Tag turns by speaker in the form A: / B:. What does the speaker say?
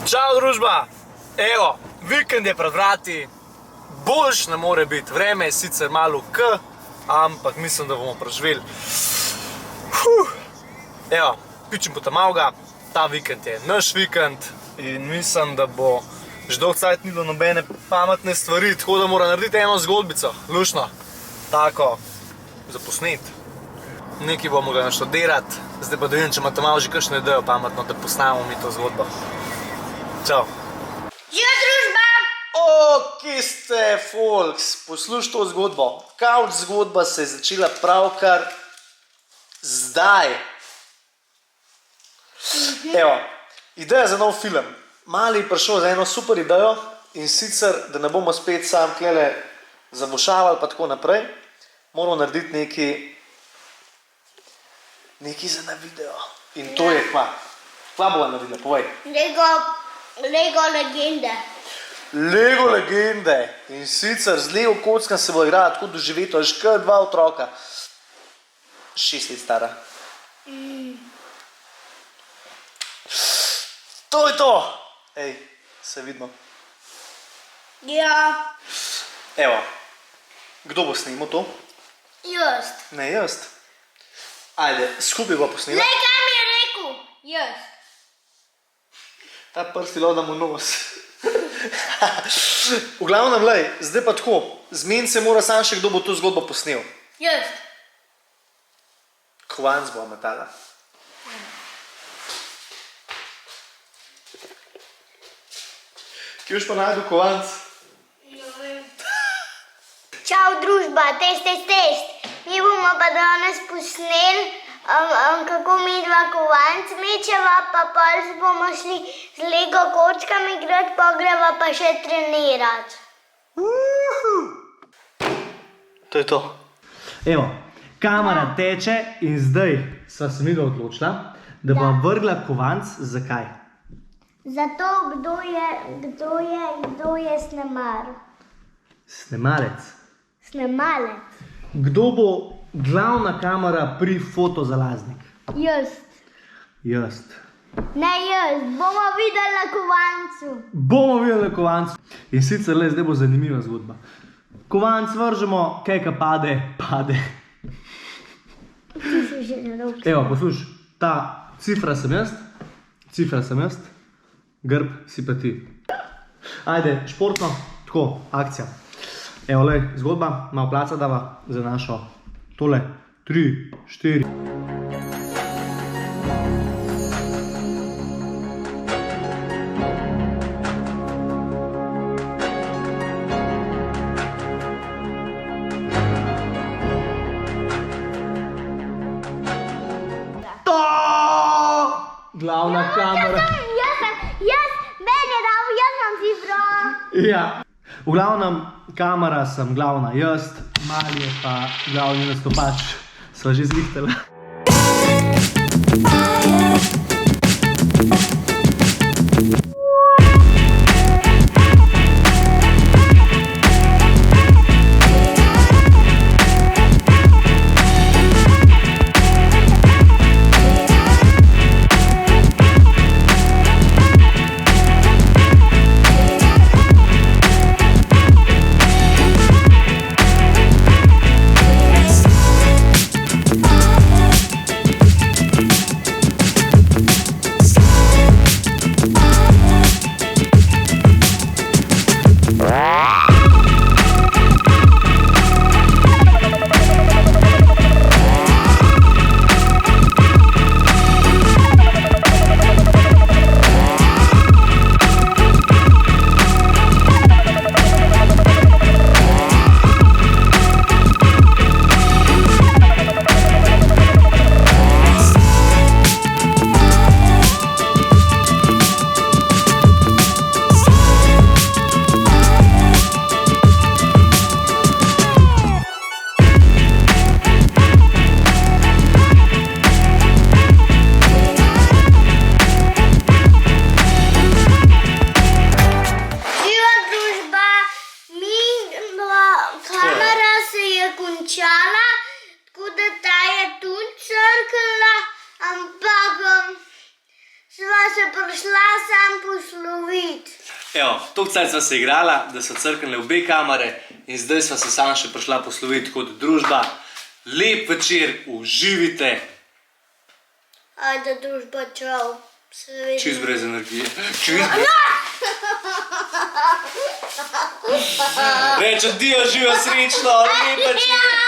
A: Čau družba, evo, vikend je pred vrati, boljš ne more biti, vreme je sicer malo ampak mislim, da bomo preživeli. Evo, pičim potamavga, ta vikend je naš vikend in mislim, da bo že dolgo cajt ni bilo nobene pametne stvari, tako da mora narediti eno zgodbico, lušno, tako, za posnet. Nekaj bomo ga naštudirati, zdaj pa da vidim, če ima Tomav že kakšno idejo pametno, da posnamo mi to zgodbo. Čau.
B: Živa družba!
A: O, kje ste, folks? Poslušaj to zgodbo. Couch zgodba se je začela pravkar zdaj. Evo, ideja za nov film. Mali je prišel za eno super idejo in sicer, da ne bomo spet sam tlele zabušavali pa tako naprej, moramo narediti nekaj za na video. In to je kva. Kva bova naredila, povej.
B: Lego legende.
A: Lego legende. In sicer z Lego kockam se bo igrala tako doživeto, až kar dva otroka. 6 let stara. To je to! Ej, se vidimo.
B: Ja.
A: Evo, kdo bo snimal to?
B: Jaz.
A: Ne, jaz. Ajde, skupaj bo posnila.
B: Lej, kaj mi je rekel? Jaz.
A: Ta prsti loda mu nos. V glavnem, lej, zdaj pa tako, zmeniti se mora sam še, kdo bo to zgodbo posnel.
B: Jaz.
A: Kovanc bo metala. Kje boš pa najdu kovanc?
B: Čau družba, test. Mi bomo pa danes posneli, kako mi dva kovanc mečeva, pa pol bomo šli z Lego kočkami igrati, pa greva pa še trenirati.
A: To je to. Evo, kamera teče in zdaj sva se midva odločila, da bova vrgla kovanc. Zakaj?
B: Zato, kdo je snemar?
A: Snemalec.
B: Snemalec.
A: Kdo bo glavna kamera pri fotozalaznik?
B: Jaz.
A: Jaz.
B: Ne jaz, bomo videli na kovancu.
A: Bomo videli na kovancu. In sicer le, zdaj bo zanimiva zgodba. Kovanc vržemo, kaj ka pade.
B: Ti si že na roki.
A: Evo, poslušaj, ta cifra sem jaz, grb si pa ti. Ajde, športno, tako, akcija. Evo, lej, zgodba, malo placa dava za našo tole. 3, 4. Glavna kamera.
B: Meni je dal, jaz imam cifro.
A: Ja. V glavnem, kamera sem glavna jaz, mali je pa glavni nastopač. Sva že zlihtala.
B: šla sam poslovit.
A: Evo, toliko cajt sva se igrala, da so crknile obe kamere in zdaj sva se sama še prišla posloviti kot družba. Lep večer, uživite.
B: Ajde, družba, čau.
A: Čist brez energije. Čist brez... Reč adijo, živo, srečno, lep večer.